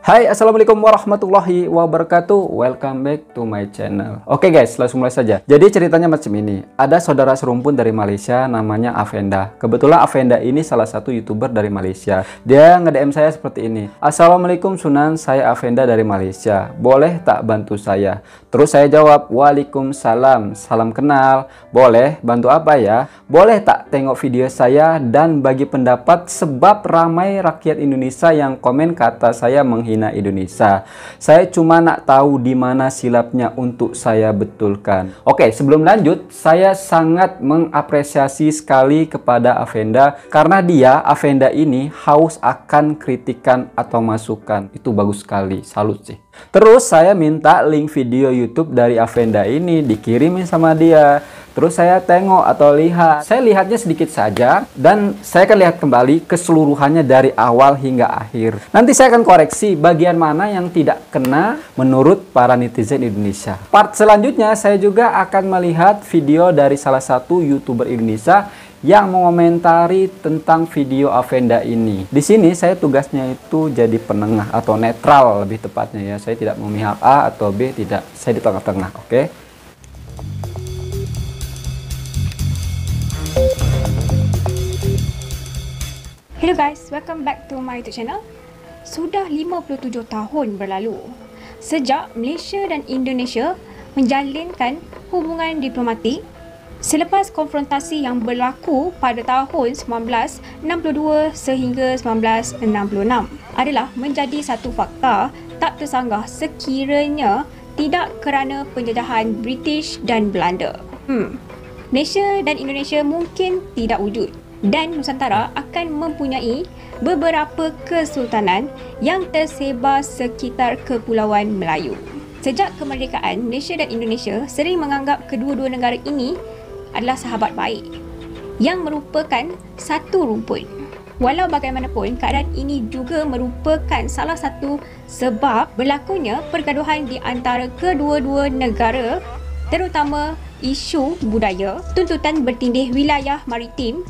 Hai, assalamualaikum warahmatullahi wabarakatuh. Welcome back to my channel. Oke guys, langsung mulai saja. Jadi ceritanya macam ini. Ada saudara serumpun dari Malaysia namanya Avenda. Kebetulan Avenda ini salah satu YouTuber dari Malaysia. Dia nge-DM saya seperti ini. Assalamualaikum Sunan, saya Avenda dari Malaysia. Boleh tak bantu saya? Terus saya jawab, Waalaikumsalam. Salam kenal. Boleh, bantu apa ya? Boleh tak tengok video saya dan bagi pendapat sebab ramai rakyat Indonesia yang komen kata saya menghina Indonesia. Saya cuma nak tahu di mana silapnya untuk saya betulkan. Oke, sebelum lanjut, saya sangat mengapresiasi sekali kepada Avenda karena Avenda ini haus akan kritikan atau masukan. Itu bagus sekali, salut sih. Terus saya minta link video YouTube dari Avenda ini dikirimin sama dia. Terus saya tengok atau lihat. Saya lihatnya sedikit saja dan saya akan lihat kembali keseluruhannya dari awal hingga akhir. Nanti saya akan koreksi bagian mana yang tidak kena menurut para netizen Indonesia. Part selanjutnya saya juga akan melihat video dari salah satu YouTuber Indonesia yang mengomentari tentang video Avenda ini. Di sini saya tugasnya itu jadi penengah atau netral lebih tepatnya ya. Saya tidak memihak A atau B, tidak. Saya di tengah-tengah, oke? Hello guys, welcome back to my YouTube channel. Sudah 57 tahun berlalu sejak Malaysia dan Indonesia menjalinkan hubungan diplomatik selepas konfrontasi yang berlaku pada tahun 1962 sehingga 1966 adalah menjadi satu fakta tak tersanggah sekiranya tidak kerana penjajahan British dan Belanda. Malaysia dan Indonesia mungkin tidak wujud dan Nusantara akan mempunyai beberapa kesultanan yang tersebar sekitar Kepulauan Melayu. Sejak kemerdekaan, Malaysia dan Indonesia sering menganggap kedua-dua negara ini adalah sahabat baik yang merupakan satu rumpun. Walau bagaimanapun, keadaan ini juga merupakan salah satu sebab berlakunya pergaduhan di antara kedua-dua negara, terutama isu budaya, tuntutan bertindih wilayah maritim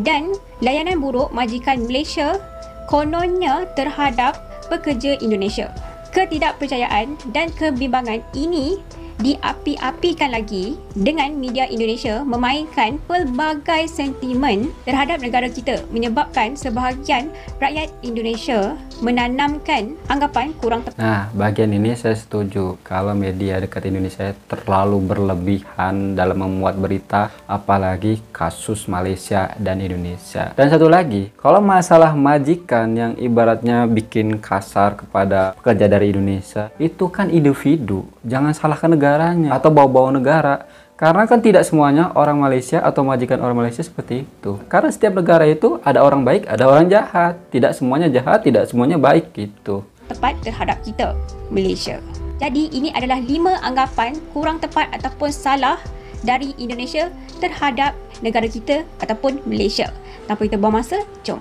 dan layanan buruk majikan Malaysia kononnya terhadap pekerja Indonesia. Ketidakpercayaan dan kebimbangan ini diapi-apikan lagi dengan media Indonesia memainkan pelbagai sentimen terhadap negara kita, menyebabkan sebahagian rakyat Indonesia menanamkan anggapan kurang tepat. Nah, bagian ini saya setuju kalau media dekat Indonesia terlalu berlebihan dalam memuat berita, apalagi kasus Malaysia dan Indonesia. Dan satu lagi, kalau masalah majikan yang ibaratnya bikin kasar kepada pekerja dari Indonesia, itu kan individu, jangan salahkan negaranya atau bawa-bawa negara. Karena kan tidak semuanya orang Malaysia atau majikan orang Malaysia seperti itu. Karena setiap negara itu ada orang baik, ada orang jahat. Tidak semuanya jahat, tidak semuanya baik gitu. Tepat terhadap kita, Malaysia. Jadi ini adalah 5 anggapan kurang tepat ataupun salah dari Indonesia terhadap negara kita ataupun Malaysia. Tanpa kita buang masa, jom.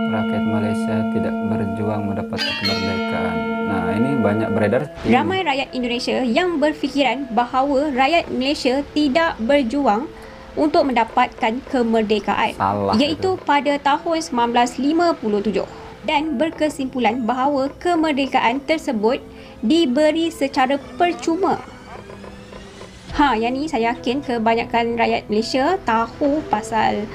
Rakyat Malaysia tidak berjuang mendapatkan kemerdekaan. Nah, ini banyak beredar. Ramai rakyat Indonesia yang berfikiran bahawa rakyat Malaysia tidak berjuang untuk mendapatkan kemerdekaan, Salah iaitu pada tahun 1957, dan berkesimpulan bahawa kemerdekaan tersebut diberi secara percuma. Yang ni saya yakin kebanyakan rakyat Malaysia tahu pasal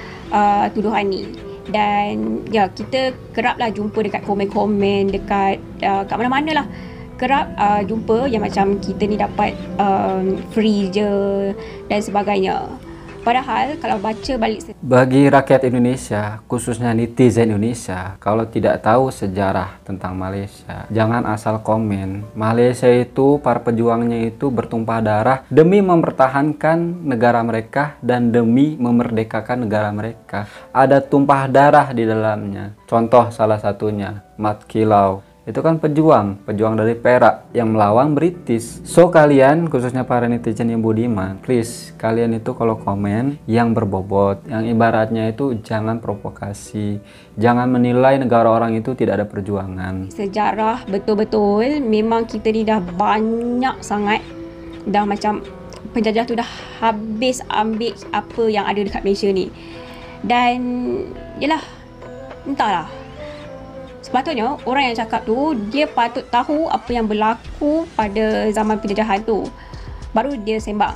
tuduhan ni. Dan ya, kita keraplah jumpa dekat komen-komen dekat kat mana-mana lah, kerap jumpa yang macam kita ni dapat free je dan sebagainya. Padahal kalau baca balik, bagi rakyat Indonesia, khususnya netizen Indonesia, kalau tidak tahu sejarah tentang Malaysia, jangan asal komen. Malaysia itu, para pejuangnya itu bertumpah darah demi mempertahankan negara mereka dan demi memerdekakan negara mereka. Ada tumpah darah di dalamnya. Contoh salah satunya, Mat Kilau. Itu kan pejuang dari Perak yang melawan British. So kalian, khususnya para netizen yang budiman, please kalian itu kalau komen yang berbobot, yang ibaratnya itu jangan provokasi, jangan menilai negara orang itu tidak ada perjuangan. Sejarah betul-betul memang kita ni dah banyak sangat, dah macam penjajah tu dah habis ambil apa yang ada dekat Malaysia ni. Dan yelah, entahlah, Sepatutnya orang yang cakap tu dia patut tahu apa yang berlaku pada zaman penjajahan tu, baru dia sembang.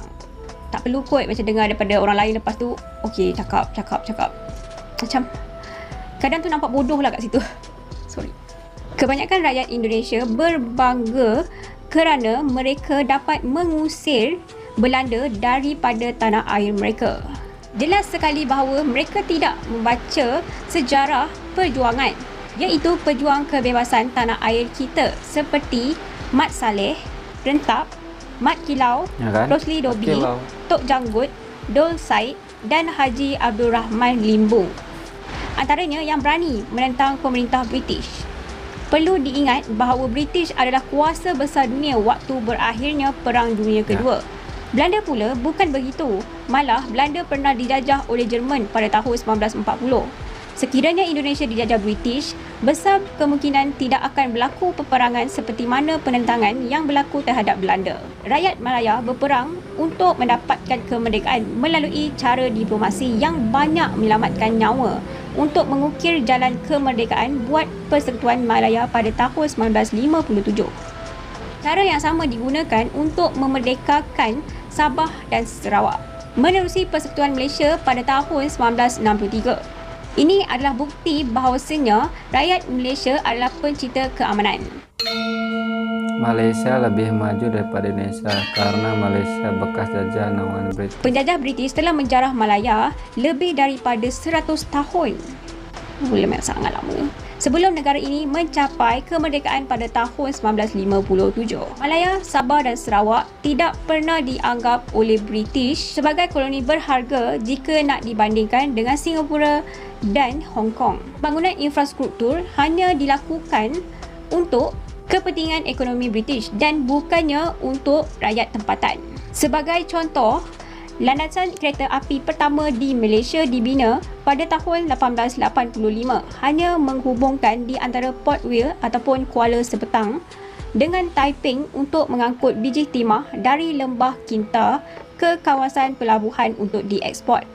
Tak perlu kot macam dengar daripada orang lain lepas tu okey cakap. Macam kadang tu nampak bodoh lah kat situ. Sorry. Kebanyakan rakyat Indonesia berbangga kerana mereka dapat mengusir Belanda daripada tanah air mereka. Jelas sekali bahawa mereka tidak membaca sejarah perjuangan, iaitu pejuang kebebasan tanah air kita seperti Mat Saleh, Rentap, Mat Kilau, Ya kan? Rosli Dobi, Kilau. Tok Janggut, Dol Said dan Haji Abdul Rahman Limbu. Antaranya yang berani menentang pemerintah British. Perlu diingat bahawa British adalah kuasa besar dunia waktu berakhirnya Perang Dunia Kedua. Belanda pula bukan begitu. Malah Belanda pernah dijajah oleh Jerman pada tahun 1940. Sekiranya Indonesia dijajah British, besar kemungkinan tidak akan berlaku peperangan seperti mana penentangan yang berlaku terhadap Belanda. Rakyat Malaya berperang untuk mendapatkan kemerdekaan melalui cara diplomasi yang banyak menyelamatkan nyawa untuk mengukir jalan kemerdekaan buat Persekutuan Malaya pada tahun 1957. Cara yang sama digunakan untuk memerdekakan Sabah dan Sarawak menerusi Persekutuan Malaysia pada tahun 1963. Ini adalah bukti bahawasanya rakyat Malaysia adalah pencipta keamanan. Malaysia lebih maju daripada Indonesia karena Malaysia bekas jajah naungan British. Penjajah British telah menjarah Malaya lebih daripada 100 tahun. Sangat lama. Sebelum negara ini mencapai kemerdekaan pada tahun 1957. Malaya, Sabah dan Sarawak tidak pernah dianggap oleh British sebagai koloni berharga jika nak dibandingkan dengan Singapura dan Hong Kong. Bangunan infrastruktur hanya dilakukan untuk kepentingan ekonomi British dan bukannya untuk rakyat tempatan. Sebagai contoh, landasan kereta api pertama di Malaysia dibina pada tahun 1885 hanya menghubungkan di antara Port Vila ataupun Kuala Sepetang dengan Taiping untuk mengangkut biji timah dari Lembah Kinta ke kawasan pelabuhan untuk dieksport.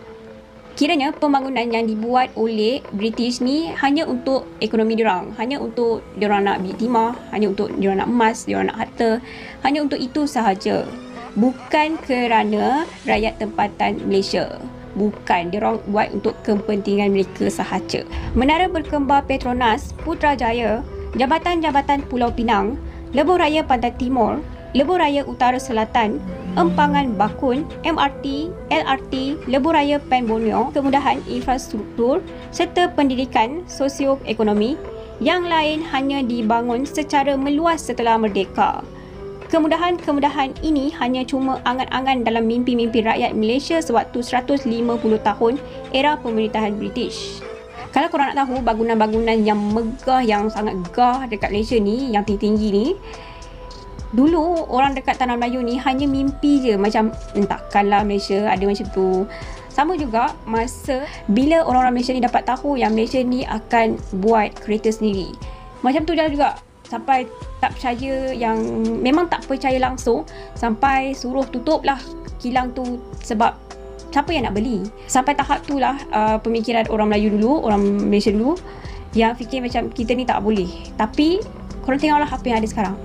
Kiranya pembangunan yang dibuat oleh British ni hanya untuk ekonomi diorang, hanya untuk diorang nak biji timah, hanya untuk diorang nak emas, diorang nak harta, hanya untuk itu sahaja. Bukan kerana rakyat tempatan Malaysia. Bukan, diorang buat untuk kepentingan mereka sahaja. Menara berkembar Petronas, Putrajaya, Jabatan-Jabatan Pulau Pinang, Lebuh Raya Pantai Timur, Lebuh Raya Utara Selatan, Empangan Bakun, MRT, LRT, Lebuh Raya Pen Borneo, kemudahan infrastruktur serta pendidikan sosioekonomi yang lain hanya dibangun secara meluas setelah merdeka. Kemudahan-kemudahan ini hanya cuma angan-angan dalam mimpi-mimpi rakyat Malaysia sewaktu 150 tahun era pemerintahan British. Kalau korang nak tahu bangunan-bangunan yang megah, yang sangat gah dekat Malaysia ni, yang tinggi-tinggi ni, dulu orang dekat Tanah Melayu ni hanya mimpi je, macam takkanlah Malaysia ada macam tu. Sama juga masa bila orang-orang Malaysia ni dapat tahu yang Malaysia ni akan buat kereta sendiri. Macam tu juga sampai tak percaya, yang memang tak percaya langsung, sampai suruh tutup lah kilang tu sebab siapa yang nak beli. Sampai tahap tu lah pemikiran orang Melayu dulu, orang Malaysia dulu yang fikir macam kita ni tak boleh. Tapi korang tengoklah apa yang ada sekarang.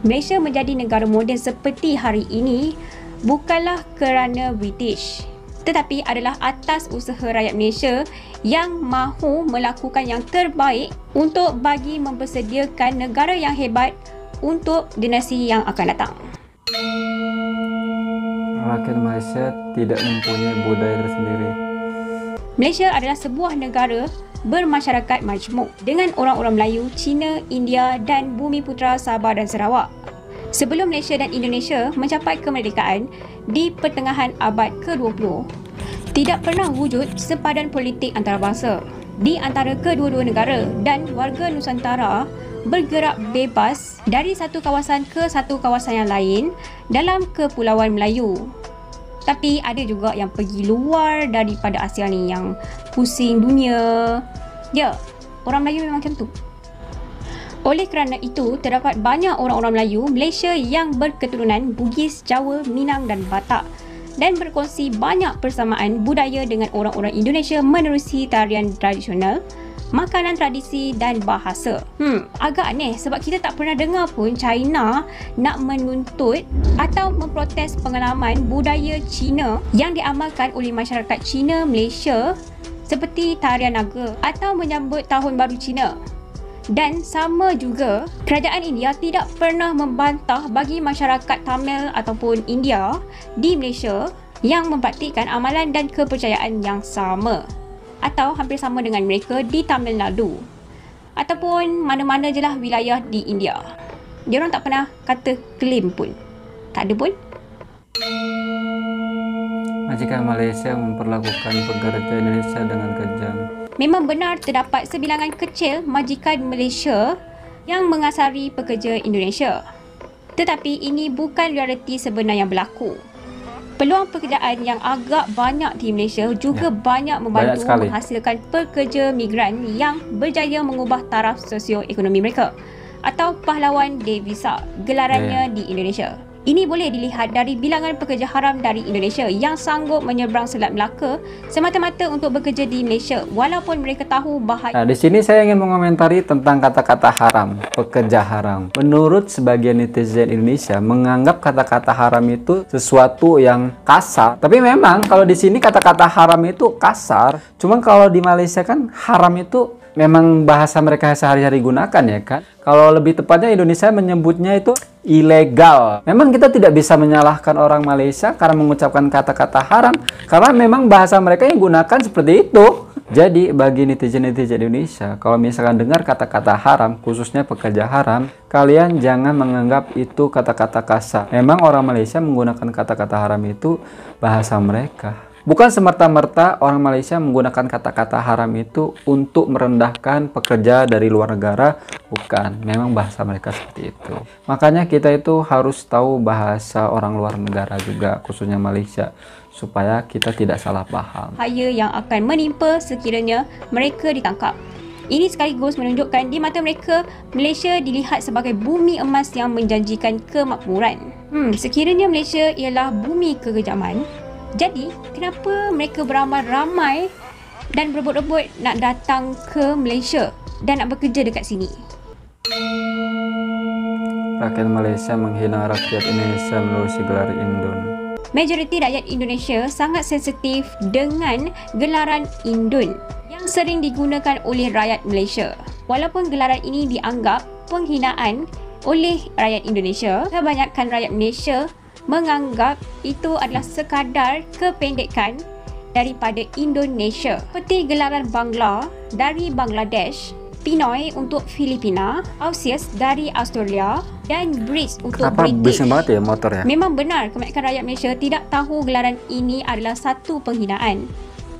Malaysia menjadi negara moden seperti hari ini bukanlah kerana British, tetapi adalah atas usaha rakyat Malaysia yang mahu melakukan yang terbaik untuk bagi mempersediakan negara yang hebat untuk dinasti yang akan datang. Rakyat Malaysia tidak mempunyai budaya tersendiri. Malaysia adalah sebuah negara bermasyarakat majmuk dengan orang-orang Melayu, Cina, India dan Bumi Putera Sabah dan Sarawak. Sebelum Malaysia dan Indonesia mencapai kemerdekaan di pertengahan abad ke-20, tidak pernah wujud sepadan politik antarabangsa di antara kedua-dua negara dan warga Nusantara bergerak bebas dari satu kawasan ke satu kawasan yang lain dalam Kepulauan Melayu. Tapi ada juga yang pergi luar daripada Asia ni, yang pusing dunia. Ya, orang Melayu memang macam tu. Oleh kerana itu, terdapat banyak orang-orang Melayu Malaysia yang berketurunan Bugis, Jawa, Minang dan Batak dan berkongsi banyak persamaan budaya dengan orang-orang Indonesia menerusi tarian tradisional, makanan tradisi dan bahasa. Agak aneh sebab kita tak pernah dengar pun China nak menuntut atau memprotes pengalaman budaya Cina yang diamalkan oleh masyarakat Cina Malaysia seperti tarian naga atau menyambut Tahun Baru Cina. Dan sama juga, kerajaan India tidak pernah membantah bagi masyarakat Tamil ataupun India di Malaysia yang mempraktikkan amalan dan kepercayaan yang sama atau hampir sama dengan mereka di Tamil Nadu ataupun mana-mana je lah wilayah di India. Diorang tak pernah kata claim pun. Tak ada pun. Majikan Malaysia memperlakukan pekerja Indonesia dengan kejam. Memang benar terdapat sebilangan kecil majikan Malaysia yang mengasari pekerja Indonesia. Tetapi ini bukan realiti sebenar yang berlaku. Peluang pekerjaan yang agak banyak di Malaysia juga banyak membantu menghasilkan pekerja migran yang berjaya mengubah taraf sosioekonomi mereka atau pahlawan devisa gelarannya di Indonesia. Ini boleh dilihat dari bilangan pekerja haram dari Indonesia yang sanggup menyeberang Selat Melaka semata-mata untuk bekerja di Malaysia walaupun mereka tahu bahaya. Nah, di sini saya ingin mengomentari tentang kata-kata haram, pekerja haram. Menurut sebagian netizen Indonesia menganggap kata-kata haram itu sesuatu yang kasar. Tapi memang kalau di sini kata-kata haram itu kasar. Cuma kalau di Malaysia kan haram itu memang bahasa mereka sehari-hari gunakan ya kan. Kalau lebih tepatnya Indonesia menyebutnya itu ilegal. Memang kita tidak bisa menyalahkan orang Malaysia karena mengucapkan kata-kata haram karena memang bahasa mereka yang gunakan seperti itu. Jadi bagi netizen-netizen Indonesia, kalau misalkan dengar kata-kata haram, khususnya pekerja haram, kalian jangan menganggap itu kata-kata kasar. Memang orang Malaysia menggunakan kata-kata haram itu bahasa mereka. Bukan semerta-merta orang Malaysia menggunakan kata-kata haram itu untuk merendahkan pekerja dari luar negara. Bukan, memang bahasa mereka seperti itu. Makanya kita itu harus tahu bahasa orang luar negara juga, khususnya Malaysia, supaya kita tidak salah paham. Bahaya yang akan menimpa sekiranya mereka ditangkap. Ini sekaligus menunjukkan di mata mereka, Malaysia dilihat sebagai bumi emas yang menjanjikan kemakmuran. Sekiranya Malaysia ialah bumi kekejaman, jadi, kenapa mereka beramai-ramai dan berebut-rebut nak datang ke Malaysia dan nak bekerja dekat sini? Rakyat Malaysia menghina rakyat Indonesia menerusi gelar Indun. Majoriti rakyat Indonesia sangat sensitif dengan gelaran Indun yang sering digunakan oleh rakyat Malaysia. Walaupun gelaran ini dianggap penghinaan oleh rakyat Indonesia, kebanyakan rakyat Malaysia menganggap itu adalah sekadar kependekan daripada Indonesia. Seperti gelaran Bangla dari Bangladesh, Pinoy untuk Filipina, Ausias dari Australia dan Brits untuk Kenapa British. bising banget ya motor ya? Memang benar kebanyakan rakyat Malaysia tidak tahu gelaran ini adalah satu penghinaan.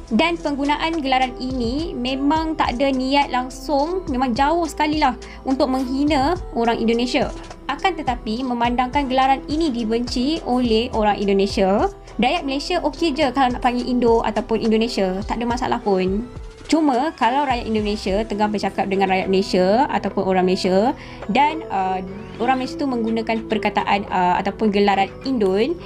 Dan penggunaan gelaran ini memang tak ada niat langsung, memang jauh sekali lah untuk menghina orang Indonesia. Akan tetapi memandangkan gelaran ini dibenci oleh orang Indonesia, rakyat Malaysia okey je kalau nak panggil Indo ataupun Indonesia, tak ada masalah pun. Cuma kalau rakyat Indonesia tengah bercakap dengan rakyat Malaysia ataupun orang Malaysia dan orang Malaysia tu menggunakan perkataan ataupun gelaran Indun,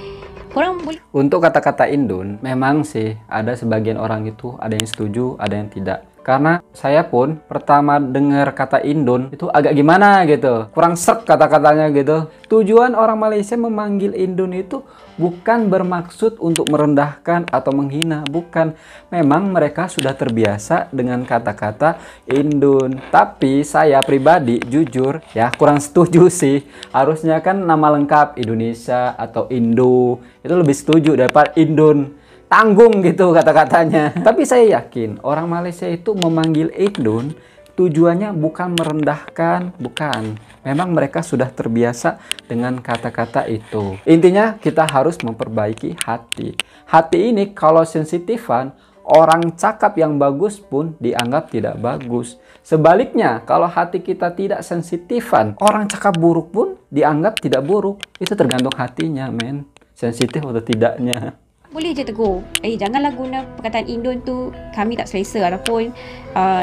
korang boleh... Untuk kata-kata Indun, memang sih ada sebagian orang itu ada yang setuju, ada yang tidak. Karena saya pun pertama dengar kata Indun itu agak gimana gitu, kurang srek kata-katanya gitu. Tujuan orang Malaysia memanggil Indun itu bukan bermaksud untuk merendahkan atau menghina, bukan. Memang mereka sudah terbiasa dengan kata-kata Indun. Tapi saya pribadi jujur ya kurang setuju sih. Harusnya kan nama lengkap Indonesia atau Indo, itu lebih setuju daripada Indun. Tanggung gitu kata-katanya. Tapi saya yakin orang Malaysia itu memanggil Indun tujuannya bukan merendahkan, bukan. Memang mereka sudah terbiasa dengan kata-kata itu. Intinya kita harus memperbaiki hati. Hati ini kalau sensitifan, orang cakap yang bagus pun dianggap tidak bagus. Sebaliknya, kalau hati kita tidak sensitifan, orang cakap buruk pun dianggap tidak buruk. Itu tergantung hatinya, men. Sensitif atau tidaknya. Boleh je tegur, janganlah guna perkataan Indon tu, kami tak selesa ataupun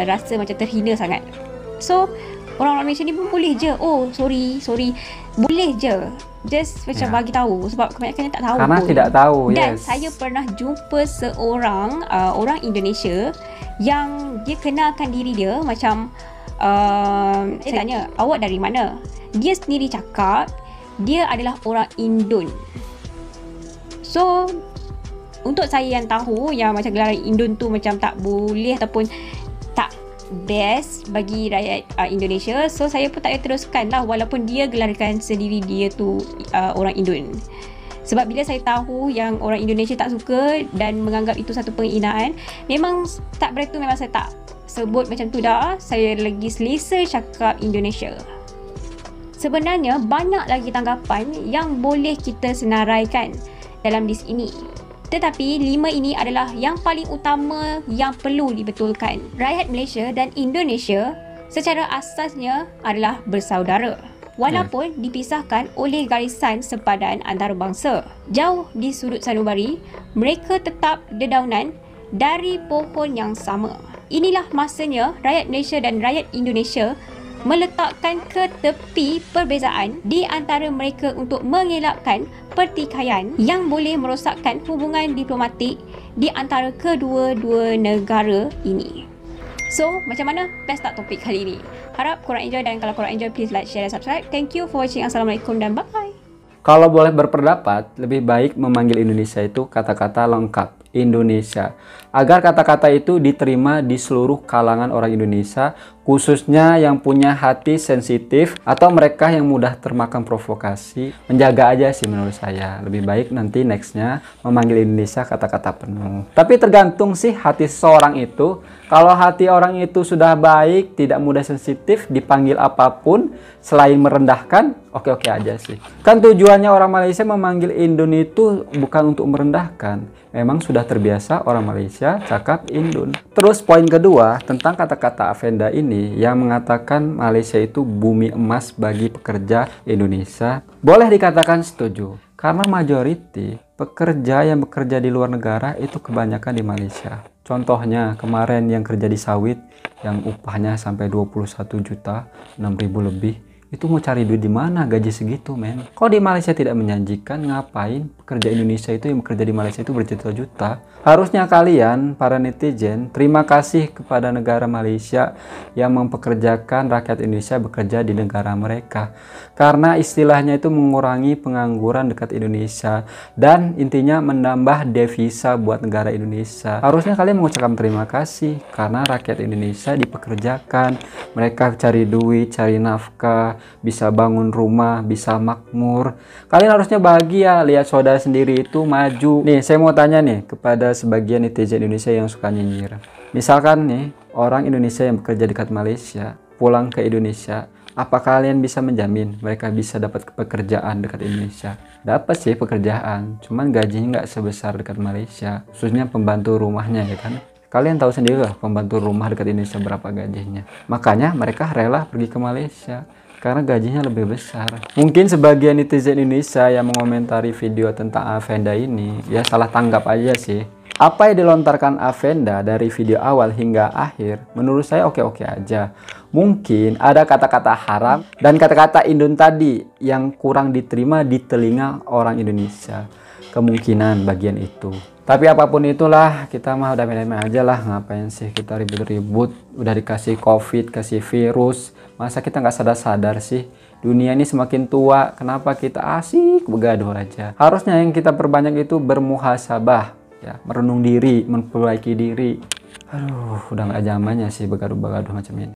rasa macam terhina sangat. So, orang Malaysia ni pun boleh je. Oh, sorry. Boleh je. Just macam bagi tahu sebab kebanyakan tak tahu karena pun. tidak tahu. Dan saya pernah jumpa seorang orang Indonesia yang dia kenalkan diri dia macam saya tanya, awak dari mana? Dia sendiri cakap dia adalah orang Indon. So untuk saya yang tahu yang macam gelaran Indon tu macam tak boleh ataupun tak best bagi rakyat Indonesia, so saya pun tak payah teruskan lah walaupun dia gelarkan sendiri dia tu orang Indon. Sebab bila saya tahu yang orang Indonesia tak suka dan menganggap itu satu penghinaan, memang tak begitu, memang saya tak sebut macam tu dah. Saya lagi selesa cakap Indonesia. Sebenarnya banyak lagi tanggapan yang boleh kita senaraikan dalam list ini. Tetapi 5 ini adalah yang paling utama yang perlu dibetulkan. Rakyat Malaysia dan Indonesia secara asasnya adalah bersaudara. Walaupun dipisahkan oleh garisan sepadan antarabangsa. Jauh di sudut sanubari, mereka tetap dedaunan dari pohon yang sama. Inilah masanya rakyat Malaysia dan rakyat Indonesia meletakkan ke tepi perbezaan di antara mereka untuk mengelakkan pertikaian yang boleh merosakkan hubungan diplomatik di antara kedua-dua negara ini. So, macam mana? Best tak topik kali ini? Harap korang enjoy, dan kalau korang enjoy, please like, share dan subscribe. Thank you for watching. Assalamualaikum dan bye. Kalau boleh berpendapat, lebih baik memanggil Indonesia itu kata-kata lengkap, Indonesia. Agar kata-kata itu diterima di seluruh kalangan orang Indonesia, khususnya yang punya hati sensitif atau mereka yang mudah termakan provokasi. Menjaga aja sih menurut saya. Lebih baik nanti nextnya memanggil Indonesia kata-kata penuh. Tapi tergantung sih hati seseorang itu. Kalau hati orang itu sudah baik, tidak mudah sensitif, dipanggil apapun selain merendahkan, oke-oke aja sih. Kan tujuannya orang Malaysia memanggil Indon itu bukan untuk merendahkan. Memang sudah terbiasa orang Malaysia cakap Indon. Terus poin kedua tentang kata-kata Afenda ini yang mengatakan Malaysia itu bumi emas bagi pekerja Indonesia. Boleh dikatakan setuju. Karena majority pekerja yang bekerja di luar negara itu kebanyakan di Malaysia. Contohnya kemarin yang kerja di sawit yang upahnya sampai 21 juta, 6.000 lebih. Itu mau cari duit di mana gaji segitu, men? Kok di Malaysia tidak menjanjikan, ngapain pekerja Indonesia itu yang bekerja di Malaysia itu berjuta-juta? Harusnya kalian, para netizen, terima kasih kepada negara Malaysia yang mempekerjakan rakyat Indonesia bekerja di negara mereka. Karena istilahnya itu mengurangi pengangguran dekat Indonesia dan intinya menambah devisa buat negara Indonesia. Harusnya kalian mengucapkan terima kasih karena rakyat Indonesia dipekerjakan. Mereka cari duit, cari nafkah, bisa bangun rumah, bisa makmur. Kalian harusnya bahagia lihat saudara sendiri itu maju. Nih, saya mau tanya nih kepada sebagian netizen Indonesia yang suka nyinyir. Misalkan nih, orang Indonesia yang bekerja dekat Malaysia pulang ke Indonesia, apa kalian bisa menjamin mereka bisa dapat pekerjaan dekat Indonesia? Dapat sih pekerjaan, cuman gajinya nggak sebesar dekat Malaysia, khususnya pembantu rumahnya, ya kan? Kalian tahu sendiri lah pembantu rumah dekat Indonesia berapa gajinya. Makanya mereka rela pergi ke Malaysia karena gajinya lebih besar. Mungkin sebagian netizen Indonesia yang mengomentari video tentang Afenda ini ya salah tanggap aja sih. Apa yang dilontarkan Afenda dari video awal hingga akhir menurut saya oke-oke aja. Mungkin ada kata-kata haram dan kata-kata Indon tadi yang kurang diterima di telinga orang Indonesia. Kemungkinan bagian itu. Tapi apapun itulah, kita mah udah damai-damai aja lah. Ngapain sih kita ribut-ribut? Udah dikasih COVID, kasih virus, masa kita nggak sadar-sadar sih? Dunia ini semakin tua, kenapa kita asik begaduh aja? Harusnya yang kita perbanyak itu bermuhasabah, ya, merenung diri, memperbaiki diri. Aduh, udah nggak zamannya sih begaduh-begaduh macam ini.